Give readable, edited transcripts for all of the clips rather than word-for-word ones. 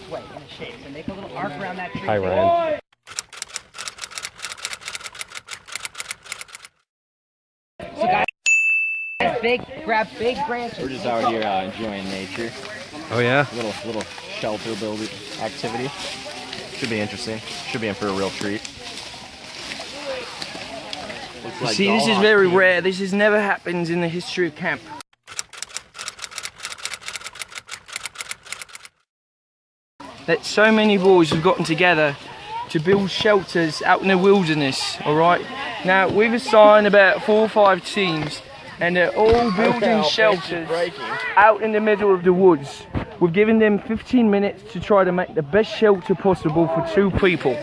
way in the shape. So make a little arc around that tree. Hi, Ryan. So guys, grab big branches. We're just out here enjoying nature. Oh yeah? Little shelter building activity. Should be interesting. Should be in for a real treat. You see, this is very rare. This has never happened in the history of camp. That so many boys have gotten together to build shelters out in the wilderness, alright? Now, we've assigned about 4 or 5 teams, and they're all building shelters out in the middle of the woods. We've given them 15 minutes to try to make the best shelter possible for 2 people.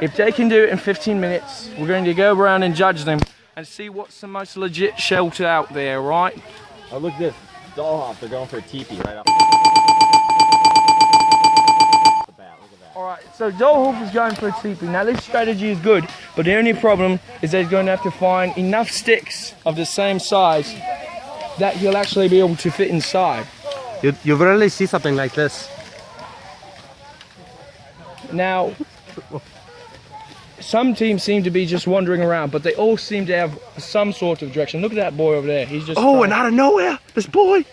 If they can do it in 15 minutes, we're going to go around and judge them and see what's the most legit shelter out there, right? Oh, look at this. Dollhouse. They're going for a teepee right up. Alright, so Dollhouse is going for a teepee. Now this strategy is good, but the only problem is they're going to have to find enough sticks of the same size that he'll actually be able to fit inside. You rarely see something like this. Now, some teams seem to be just wandering around, but they all seem to have some sort of direction. Look at that boy over there. He's just and out of nowhere, this boy.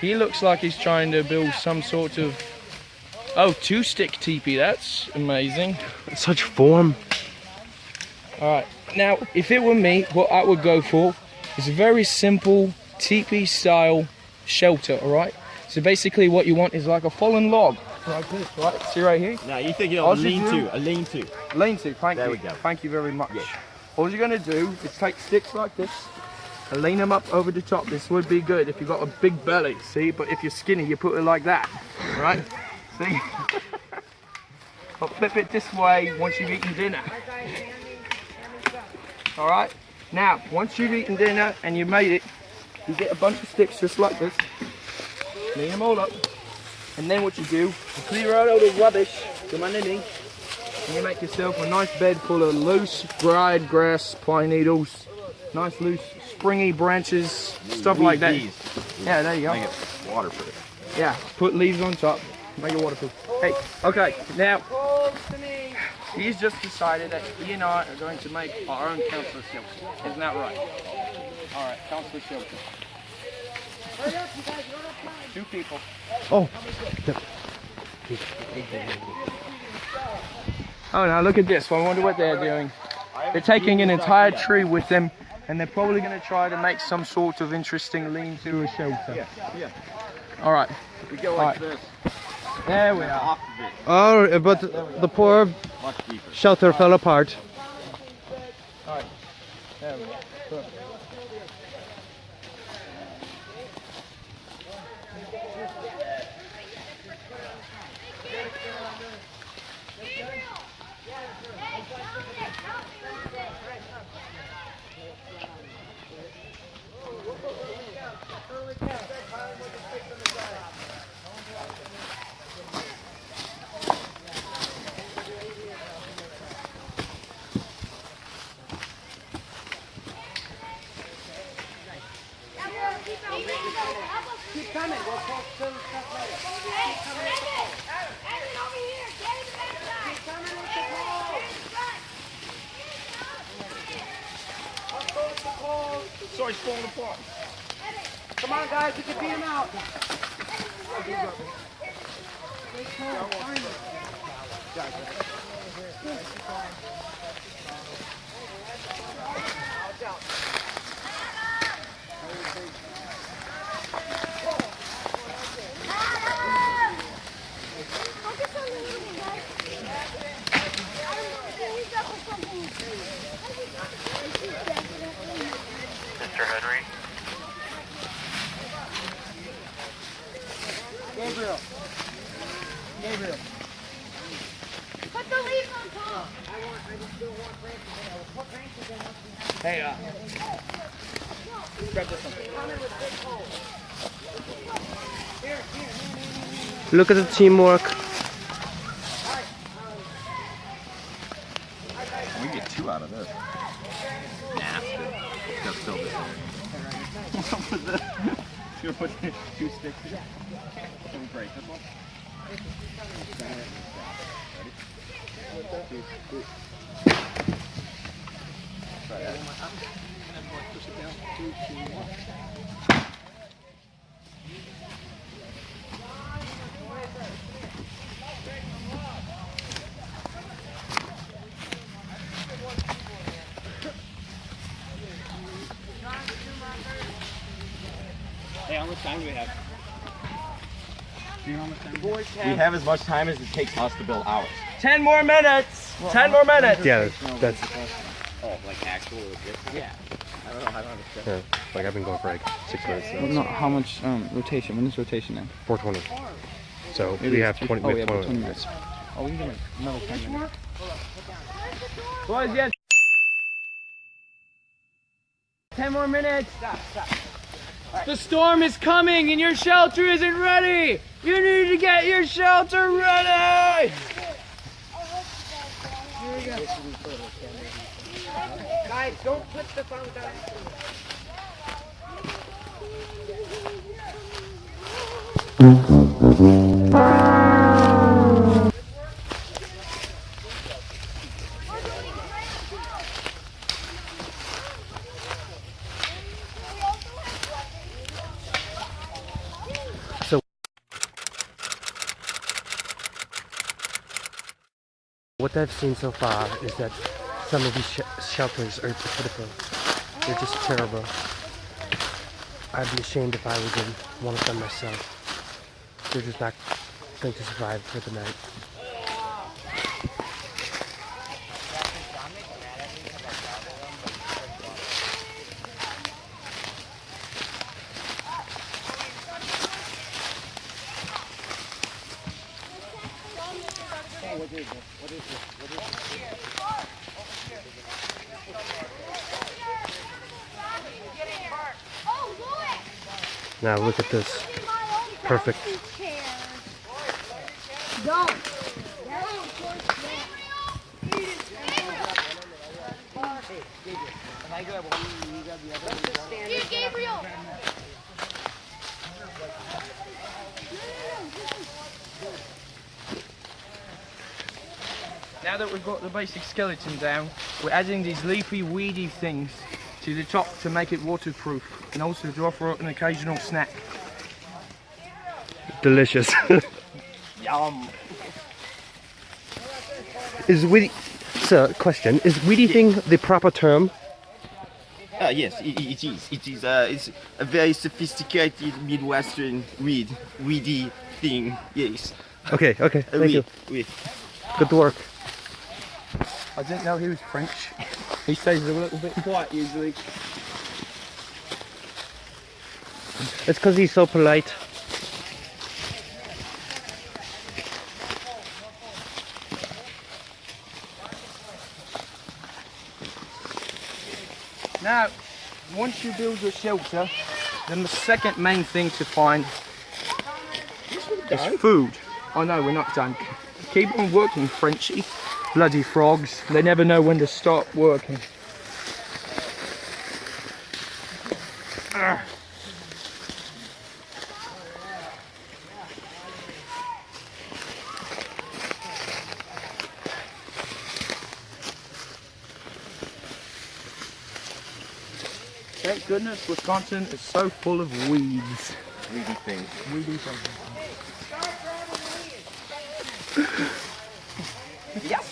He looks like he's trying to build some sort of 2-stick teepee. That's amazing. Such form. Alright, now if it were me, what I would go for is a very simple teepee style shelter, alright? So basically what you want is like a fallen log, like this, right? See right here? Now you think a lean-to. Lean-to, thank you. There we go. Thank you very much. Yeah. All you're going to do is take sticks like this and lean them up over the top. This would be good if you've got a big belly, see? But if you're skinny, you put it like that, right? See? But flip it this way once you've eaten dinner. Alright? Now, once you've eaten dinner and you've made it, you get a bunch of sticks just like this. Clean them all up. And then what you do, you clear out all the rubbish from underneath. And you make yourself a nice bed full of loose, dried grass, pine needles, nice loose, springy branches, stuff like that. Yeah, there you go. Make it waterproof. Yeah, put leaves on top, make it waterproof. Hey, okay, now, he's just decided that he and I are going to make our own counselor shelter. Isn't that right? Alright, counselor shelter. 2 people. Oh. Oh, now look at this. I wonder what they're doing. They're taking an entire tree with them, and they're probably going to try to make some sort of interesting lean-to or shelter. Yeah. All right. We go like this. There we are. Oh, but the poor shelter fell apart. All right. There we go. Perfect. Keep coming. We'll talk some stuff later. Keep coming with the pole. Evan, over here. Get in the backside. Keep coming with the pole. Up goes the pole. Sorry, it's falling apart. Come on, guys. We can beat him out. Mr. Henry. Gabriel. Put the leaves on top. I just still want branches in there. Put branches in. Hey, grab this one. Coming with big poles. Here. Look at the teamwork. We get 2 out of this. Nasty. Let's fill this in. What was this? You're gonna put 2 sticks in? Can we break this one? Hey, how much time do we have? Do you know how much time we have as much time as it takes us to build ours. 10 more minutes. 10 more minutes. Yeah, that's Oh, like actual legit? Yeah. I don't know. I don't understand. like I've been going for like 6 minutes. So No, how much rotation? When is rotation then? 4:20. So It we is have 20 Oh, we minutes. have 20 minutes. Oh, we can get another 10 minutes. Boys, yes. 10 more minutes. The storm is coming and your shelter isn't ready. You need to get your shelter ready. Guys, don't put the phone down. What I've seen so far is that some of these shelters are pitiful. They're just terrible. I'd be ashamed if I was in one of them myself. They're just not going to survive for the night. Now look at this. Perfect. Don't. Here, Gabriel. Now that we've got the basic skeleton down, we're adding these leafy, weedy things to the top to make it waterproof and also to offer an occasional snack. Delicious. Yum! Is weedy... Sir, question. Is weedy thing the proper term? Yes, it is. It's a very sophisticated Midwestern weedy thing. Yes. Okay, thank you. Oui. Good work. I didn't know he was French. He stays a little bit quiet usually. It's because he's so polite. Now, once you build your shelter, then the second main thing to find is food. Oh no, we're not done. Keep on working, Frenchie. Bloody frogs. They never know when to stop working. Thank goodness Wisconsin is so full of weeds. Weedy things. Weedy things. Yes.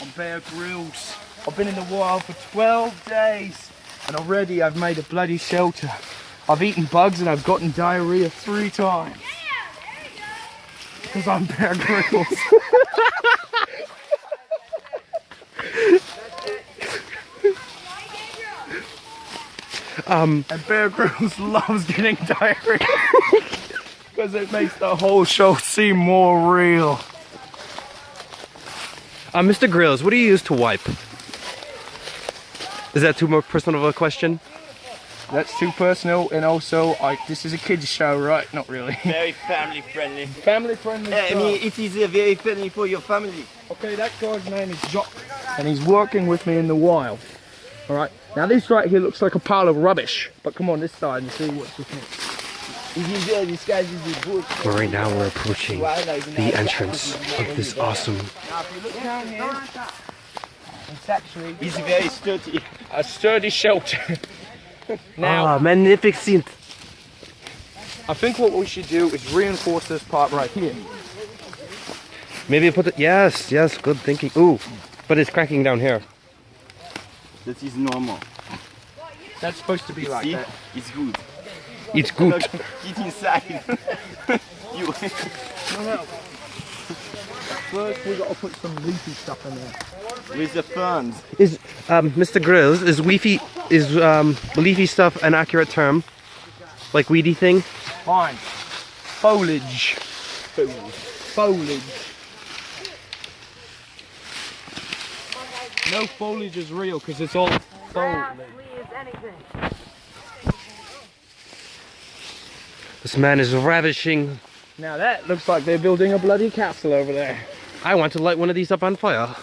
I'm Bear Gryllz. I've been in the wild for 12 days and already I've made a bloody shelter. I've eaten bugs and I've gotten diarrhea 3 times. Because I'm Bear Gryllz. And Bear Gryllz loves getting diarrhea because it makes the whole show seem more real. Mr. Gryllz, what do you use to wipe? Is that too more personal of a question? That's too personal, and also, this is a kids show, right? Not really. Very family friendly. Family friendly. I mean, it is very friendly for your family. Okay, that guy's name is Jock, and he's working with me in the wild. All right. Now this right here looks like a pile of rubbish, but come on this side and see what's this next. Well, right now we're approaching the entrance of this awesome. Now if you look down here, it's actually It's very sturdy. a sturdy shelter. Now, Ah, magnificent. I think what we should do is reinforce this part right here. Maybe put it. Yes, yes, good thinking. Ooh, but it's cracking down here. That is normal. That's supposed to be like See? that. It's good. It's good. Get inside. You. First, we gotta put some leafy stuff in there. With the ferns. Is Mr. Gryllz, leafy stuff an accurate term? Like weedy thing? Fine. Foliage. Foliage. No foliage is real because it's all foliage. This man is ravishing. Now that looks like they're building a bloody castle over there. I want to light one of these up on fire.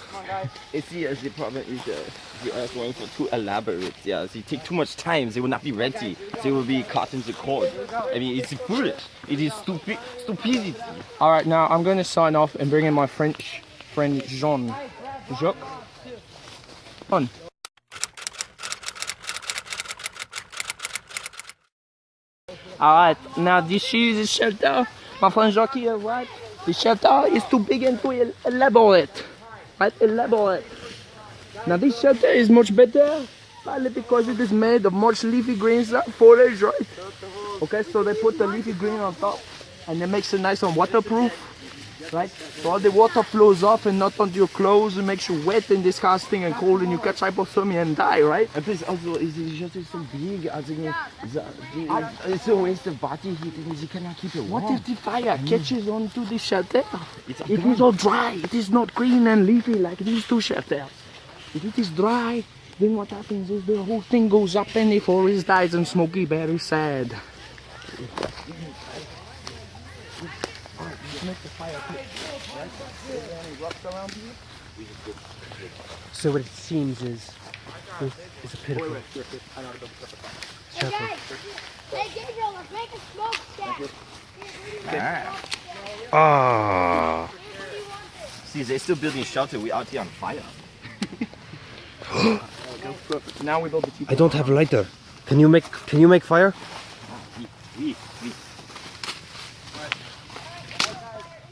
It's the problem is the earth going for too elaborate. Yeah, they take too much time. They will not be ready. They will be caught in the cord. I mean, it's foolish. It is stupidity. All right, now I'm going to sign off and bring in my French friend Jean. Jacques. On. Alright, now this is the shelter. My friend Jacques here, right? The shelter is too big and too elaborate. Right? Elaborate. Now this shelter is much better, partly because it is made of much leafy greens, foliage, right? Okay, so they put the leafy green on top and it makes it nice and waterproof. Right? So all the water flows off and not onto your clothes. It makes you wet and disgusting and cold and you catch hypothermia and die, right? And plus also, the shelter is so big. It's a waste of body heat and you cannot keep it warm. What if the fire catches onto the shelter? It is all dry. It is not green and leafy like these two shelters. If it is dry, then what happens is the whole thing goes up and the forest dies and Smokey Bear is sad. So what it seems is this is a pitiful shelter. Hey, Gabriel, let's make a smoke stack. Ah. See, they're still building a shelter. We out here on fire. Now we build the I don't have a lighter. Can you make fire? We.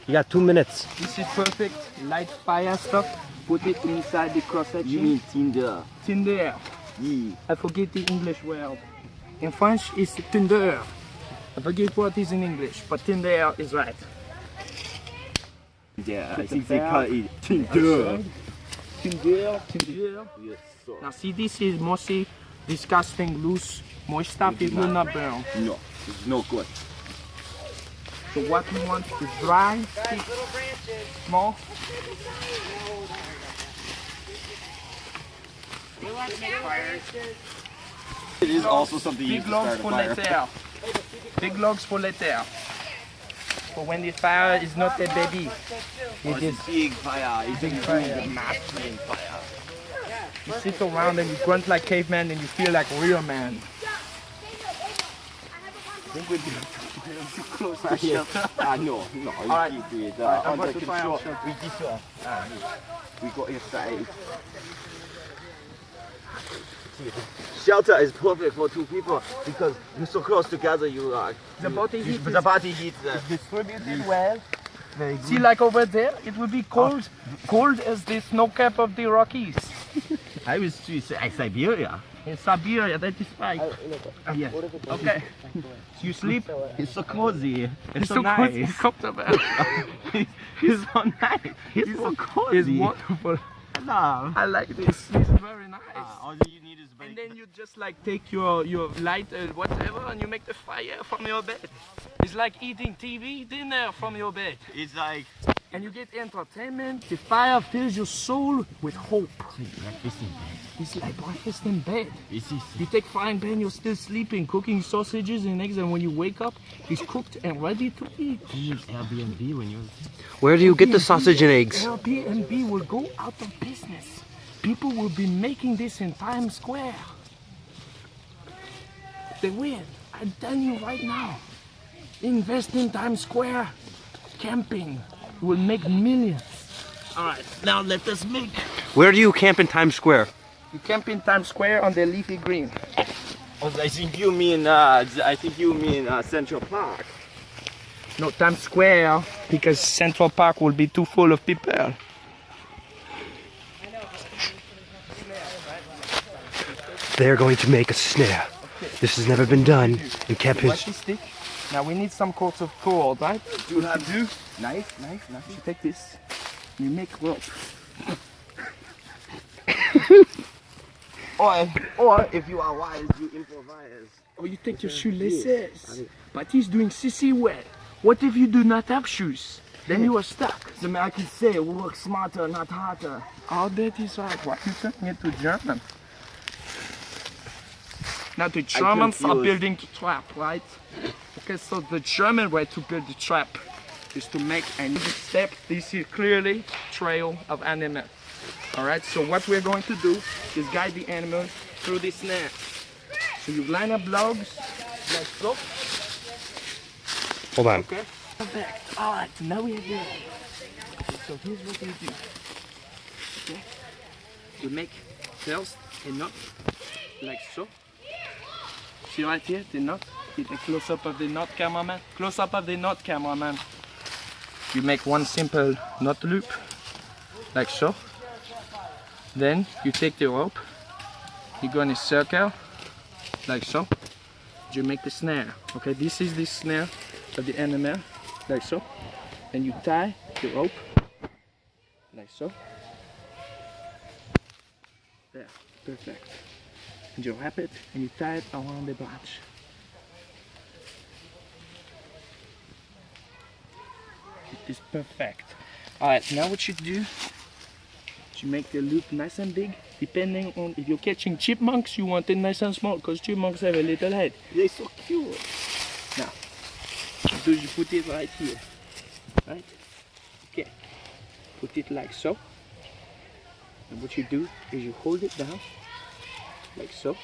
You got 2 minutes. This is perfect. Light fire stuff. Put it inside the cross section. You mean Tinder? Tinder. Yeah. I forget the English word. In French, it's Tinder. I forget what is in English, but Tinder is right. Yeah, I think they call it Tinder. Tinder. Yes, sir. Now see, this is mostly disgusting, loose, moist stuff. It will not burn. No, it's no good. So what we want is dry, thick, small. It is also something you Big use to logs start a for fire. later. Big logs for later. For when the fire is not a baby. It is Big fire. It's big a fire. massive fire. You sit around and you grunt like caveman and you feel like real man. I think we're too close to the shelter. No, you Alright. keep it I'm under going to try control. out shelter. We got inside. Shelter is perfect for two people because you're so close together. The body heat the body heat. distributed well. See, like over there, it will be cold, cold as the snow cap of the Rockies. I was to Siberia. In Siberia, that is right. Yeah. Okay. So you sleep. It's so cozy. It's so so nice. cozy, comfortable. It's so nice. It's so cozy. It's wonderful. No. I like this. It's very nice. All you need is And then you just like take your light whatever and you make the fire from your bed. It's like eating TV dinner from your bed. It's like and you get entertainment. The fire fills your soul with hope. It's like breakfast in bed. You take frying pan, you're still sleeping, cooking sausages and eggs, and when you wake up, it's cooked and ready to eat. Airbnb when you're. Where do you get the sausage and eggs? Airbnb will go out of business. People will be making this in Times Square. They will. I'm telling you right now. Invest in Times Square. Camping will make millions. All right, now let us make. Where do you camp in Times Square? You camp in Times Square on the leafy green. I think you mean Central Park. No, Times Square, because Central Park will be too full of people. They're going to make a snare. This has never been done in Camp Watch this stick. Now we need some sorts of cord, right? You have to. Knife. You take this. You make rope. Or if you are wise, you improvise. Or you take your shoelaces. But he's doing sissy well. What if you do not have shoes? Then you are stuck. The Americans say work smarter, not harder. Oh, that is right. Why you turning it to German? Now the Germans are building the trap, right? Okay, so the German way to build the trap is to make a step. This is clearly trail of animal. All right, so what we're going to do is guide the animal through this snare. So you line up logs, like so. Hold on. Okay. Perfect. All right, now we have it. So here's what we do. Okay. We make first a knot, like so. See right here, the knot? Get a close-up of the knot, cameraman. Close-up of the knot, cameraman. You make one simple knot loop, like so. Then you take the rope, you go in a circle, like so. You make the snare. Okay, this is the snare of the animal, like so. Then you tie the rope, like so. There, perfect. And you wrap it and you tie it around the branch. It is perfect. Alright, now what you do, you make the loop nice and big. Depending on if you're catching chipmunks, you want it nice and small because chipmunks have a little head. They're so cute. Now, so you put it right here, right? Okay, put it like so. And what you do is you hold it down, like so.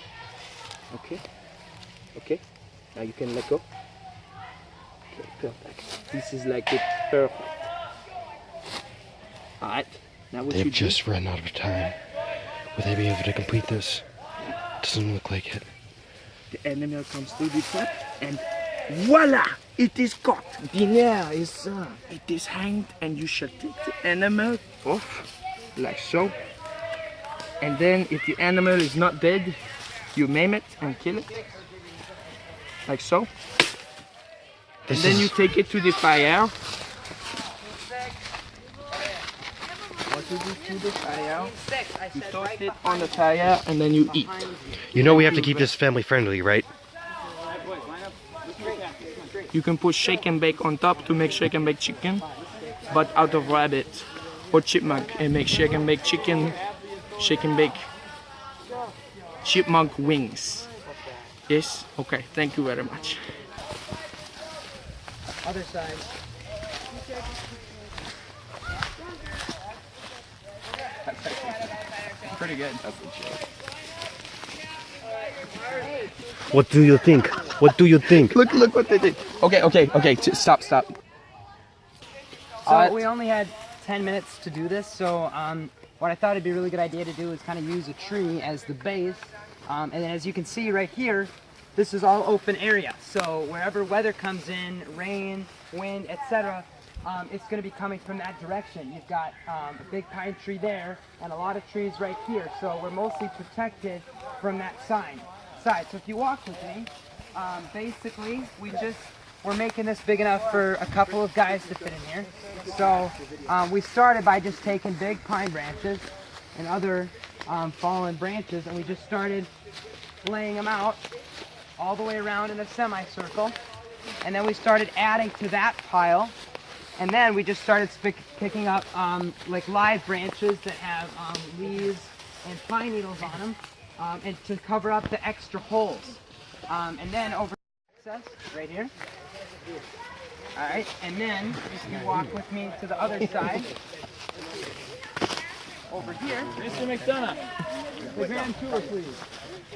Okay, okay. Now you can let go. Okay, perfect. This is like it, perfect. All right. Now what They've you just run out of time. Will they be able to complete this? Doesn't look like it. The animal comes through the trap and voila! It is caught. Dinner is It is hanged and you shall take the animal off like so. And then if the animal is not dead, you maim it and kill it. Like so. And then you take it to the fire. What you do to the fire, you toast it on the fire and then you eat. You know we have to keep this family friendly, right? You can put shake and bake on top to make shake and bake chicken, but out of rabbit or chipmunk and make shake and bake chicken, shake and bake chipmunk wings. Yes? Okay, thank you very much. Other side. Pretty good. That's a joke. What do you think? What do you think? Look what they did. Okay, stop. So we only had 10 minutes to do this, so what I thought it'd be a really good idea to do is kind of use a tree as the base. And then as you can see right here, this is all open area. So wherever weather comes in, rain, wind, etc., it's going to be coming from that direction. You've got a big pine tree there and a lot of trees right here. So we're mostly protected from that side. So if you walk with me, basically we're making this big enough for a couple of guys to fit in here. So we started by just taking big pine branches and other fallen branches, and we just started laying them out all the way around in a semicircle. And then we stared adding to that pile And then we just started picking up like live branches that have leaves and pine needles on them, and to cover up the extra holes. And then over access right here. All right, and then you walk with me to the other side. Over here. Mr. McDonough, the grand tour, please.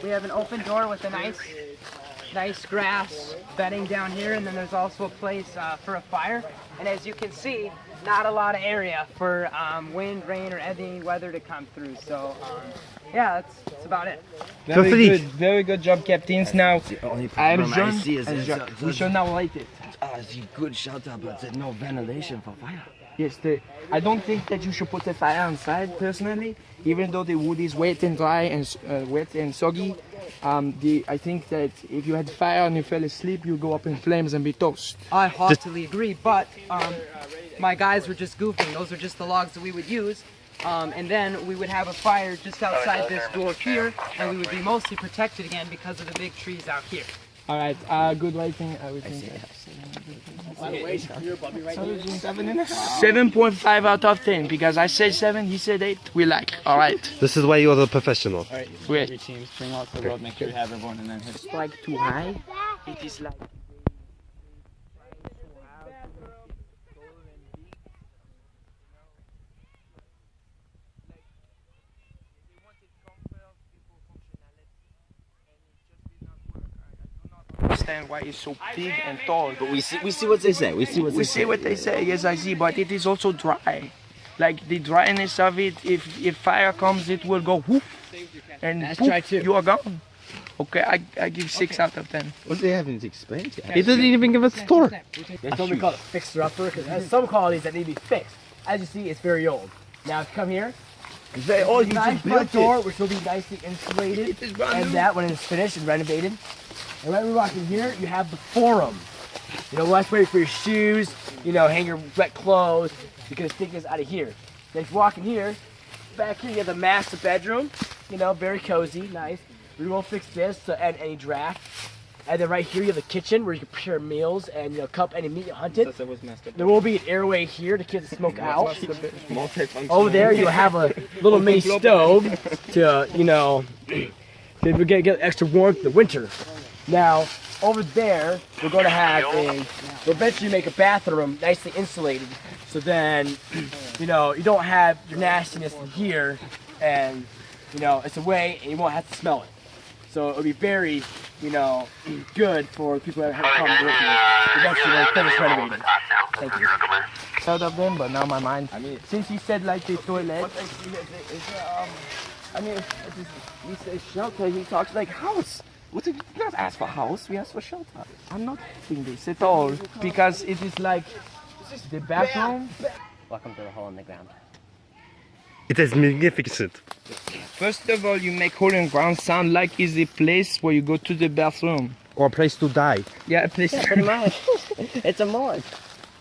We have an open door with a nice grass bedding down here, and then there's also a place for a fire. And as you can see, not a lot of area for wind, rain, or any weather to come through. So yeah, that's about it. Very good job, captains. Now, The only I'm problem I John, see is and there's we should now light it. it's a good shelter, but there's no ventilation for fire. Yes, I don't think that you should put the fire inside personally, even though the wood is wet and dry and wet and soggy. I think that if you had fire and you fell asleep, you go up in flames and be toast. I heartily agree, but my guys were just goofing. Those are just the logs that we would use. And then we would have a fire just outside this door here, and we would be mostly protected again because of the big trees out here. All right, good lighting. I would think 7.5 out of 10 because I said 7, he said 8. We like. All right. This is why you're the professional. All right, Wait. your teams bring out the road, make sure you have everyone, and then hit. It's like too high. It is like. Understand why it's so big and tall. But we see what they say. We see what they We say. see what they say, yes I see, but it is also dry. Like the dryness of it, if fire comes, it will go whoop, and poof, you are gone. Okay, I give 6 out of 10. What they haven't explained yet. He doesn't even give us a store. That's what we call it fixer-upper, because it has some qualities that need to be fixed. As you see, it's very old. Now, if you come here, They all you nice just front built door, it. which will be nicely insulated, and that when it's finished and renovated. And when we walk in here, you have the forum. You know, less way for your shoes, you know, hang your wet clothes, because it is out of here. Then if you walk in here, back here you have the master bedroom, you know, very cozy, nice. We will fix this to end any draft. And then right here you have the kitchen where you can prepare meals and, you know, cup any meat you hunted. There will be an airway here to keep the smoke out. Over there you have a little mini stove to, you know, to get extra warmth in the winter. Now, over there, we're going to have we'll eventually make a bathroom nicely insulated. So then, you know, you don't have your nastiness in here and, you know, it's away and you won't have to smell it. So it'll be very, you know, good for people that have come with you. Eventually when it's finished renovating. Thank you. Out of them, but now my mind. Since he said like the toilet. He says shelter. He talks like house. What did we not ask for house? We asked for shelter. I'm not doing this at all because it is like the bathroom. Welcome to the hole in the ground. It is magnificent. First of all, you make hole in ground sound like it's a place where you go to the bathroom. Or a place to die. Yeah, a place. Pretty much. It's a morgue.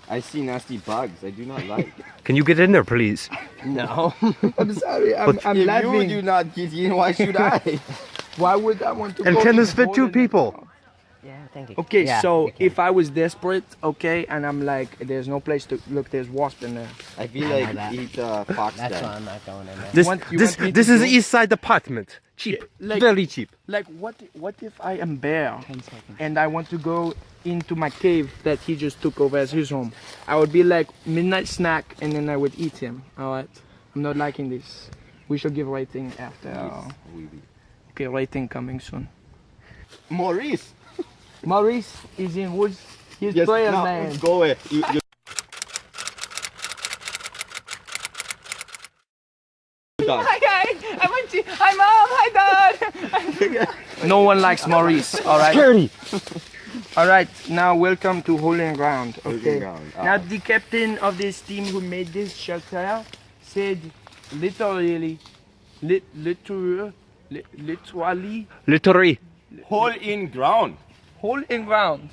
I see nasty bugs. I do not like. Can you get in there, please? No. I'm sorry, I'm if laughing. you do not get in, why should I? Why would I want to And go can in this the fit hole 2 in the people? ground? Yeah, thank you. Okay, Yeah, so you can. if I was desperate, okay, and I'm like, there's no place to look, there's wasp in there. I feel I know like that. eat fox That's why den. I'm not going in there. This You this want me this to is do- East Side apartment. Cheap, like- very cheap. Like, what if I am bear and I want to go into my cave that he just took over as his home? I would be like midnight snack and then I would eat him. All right, I'm not liking this. We should give rating after. Okay, rating coming soon. Maurice. Maurice is in woods. He's Yes, player now, man. go away. You done. Hi guys, I went to. Hi mom. Hi dad. No one likes Maurice. All right. All right. Now welcome to Hole in Ground. Okay. Ground. Now the captain of this team who made this shelter said literally, Literally. Hole in ground. hole in ground.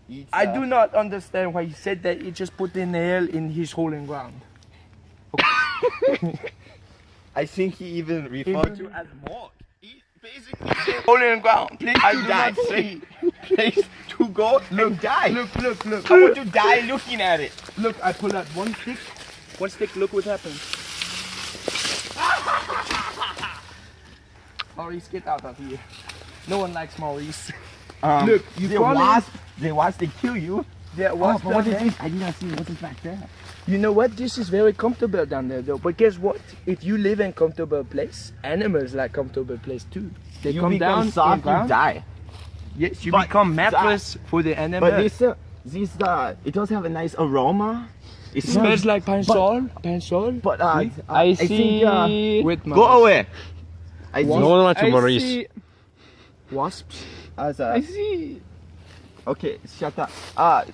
It's, I do not understand why he said that. He just put the nail in his hole in ground. I think he even referred to as morgue. basically hole in the ground. Place I to die. not see. place to go and die. Look. I want to die looking at it. Look, I pull out one stick, look what happens. Maurice, get out of here. No one likes Maurice. Look, you the call wasp, they kill you. There was what is this? I did not see what is back there. You know what? This is very comfortable down there though. But guess what? If you live in comfortable place, animals like comfortable place too. They You come become down soft, in ground. you die. Yes, you But become mattress for the animal. But this it does have a nice aroma. It It smells like pine sol. Pine sol. But I see. think With go away. I No see. one to I Maurice. see. wasps. I see. Okay, shut up. I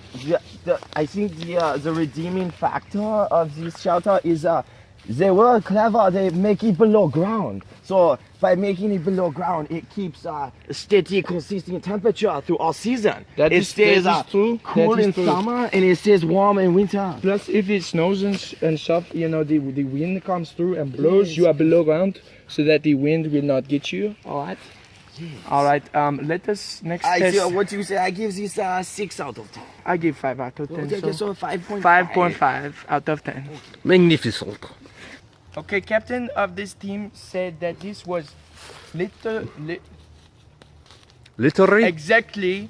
think the redeeming factor of this shelter is they were clever. They make it below ground. So by making it below ground, it keeps a steady, consistent temperature through all season. That It is stays true. cool That is in true. summer and it stays warm in winter. Plus, if it snows and stuff, you know, the wind comes through and blows. You are below ground, so that the wind will not get you. All right. All right. Let us next test. What you say? I give this 6 out of 10. I give 5 out of 10. Okay, So so 5.5. 5.5 out of 10. Magnificent. Okay, captain of this team said that this was Literally? exactly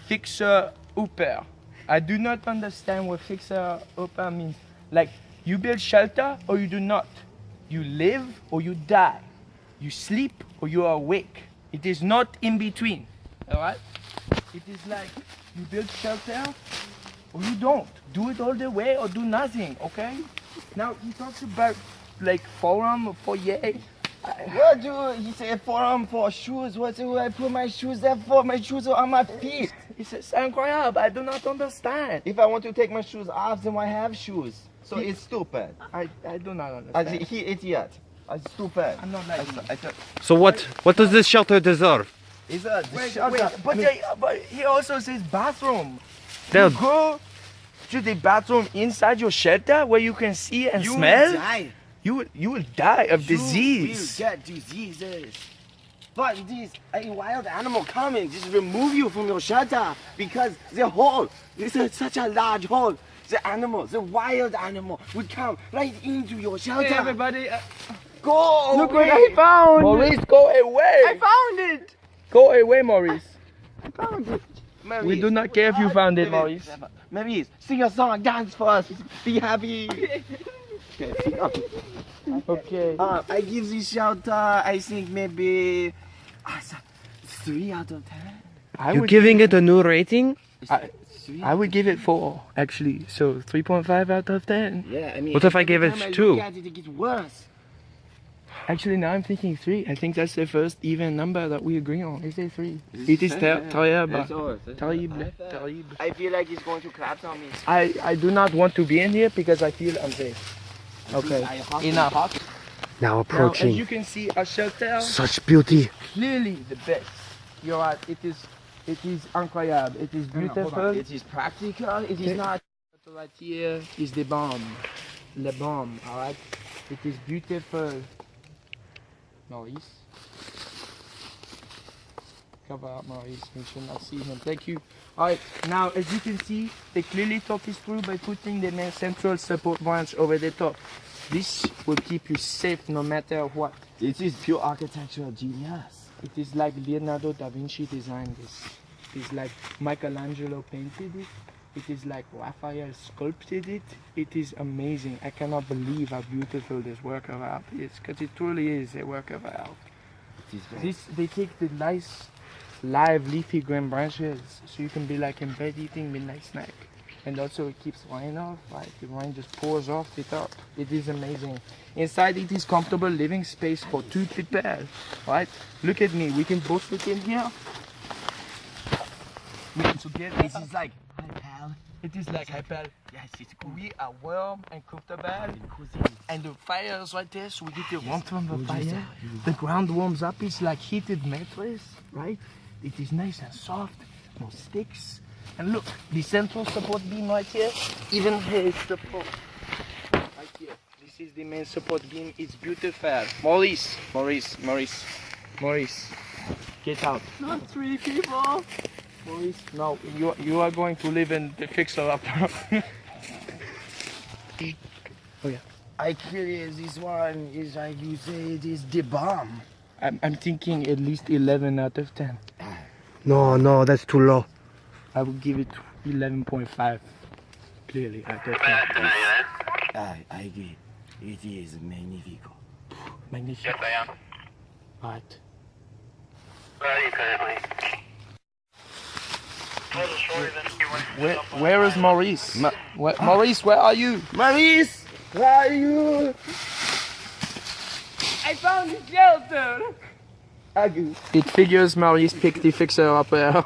fixer upper. I do not understand what fixer upper means. Like, you build shelter or you do not. You live or you die. You sleep or you are awake. It is not in between. Alright? It is like you build shelter or you don't. Do it all the way or do nothing, okay? Now he talks about like forum, foyer. What do you say for shoes? What do I put my shoes there for? My shoes are on my feet. He says, incroyable, I do not understand. If I want to take my shoes off, then I have shoes. So it's stupid. I do not As understand. he idiot. It's stupid. I'm not like you. I thought So what does this shelter deserve? it's a Wait, shelter. but he also says bathroom. They'll- You go to the bathroom inside your shelter where you can see and You smell. will die. You will die of You disease. will get diseases. But this a wild animal coming just remove you from your shelter because the hole is such a large hole. The animal, the wild animal, would come right into your shelter. Hey, everybody. Go Look away. what I found. Maurice, go away. I found it. Go away, Maurice. Maurice, We do not care if you found it, Maurice. Maurice, sing a song, dance for us. Be happy. Okay, sing up. Okay. I give this shelter, I think maybe 3 out of 10. You're giving it a new rating? I would give it 4, actually. So 3.5 out of 10. Yeah, I mean. What if I gave it every time I 2? look at it, it gets worse. Actually, now I'm thinking 3. I think that's the first even number that we agree on. Is it 3? It is terrible. Terrible. Terrible. I feel like he's going to collapse on me. I do not want to be in here because I feel unsafe. Okay, enough. Now Now, as approaching. you can see, our shelter Such beauty. clearly the best. You're right. It is incroyable. It is beautiful. It is practical, it is not. Right here is the bomb. Le bomb. All right. It is beautiful. Maurice. Cover up, Maurice. We should not see him. Thank you. Alright, now as you can see, they clearly talk this through by putting the main central support branch over the top. This will keep you safe no matter what. It is pure architectural genius. It is like Leonardo da Vinci designed this. It is like Michelangelo painted it. It is like Raphael sculpted it. It is amazing. I cannot believe how beautiful this work of art is, because it truly is a work of art. They take the nice live leafy green branches so you can be like in bed eating midnight snack, and also it keeps rain off, right? The rain just pours off the top. It is amazing. Inside it is comfortable living space for 2 people, right? Look at me, we can both look in here. We can together. This is like, hi pal. It is like hyper. Yes, it's cool. We are warm and comfortable, and the fire is right there, so we get the warmth from the fire. The ground warms up. It's like heated mattress, right? It is nice and soft, no sticks. And look, the central support beam right here even has support. Right here. This is the main support beam. It's beautiful. Maurice. Maurice, get out. Not 3 people. Maurice, no, you are going to live in the fixer upper. I create this one is like you say it is the bomb. I'm thinking at least 11 out of 10. No, that's too low. I would give it 11.5. Clearly out of 10. I agree. It is magnifico. Magnificent. Yes, I am. Right. Where are you currently? Where is Maurice? Maurice, where are you? Maurice, where are you? I found the shelter. Agu. It figures Maurice picked the fixer up there.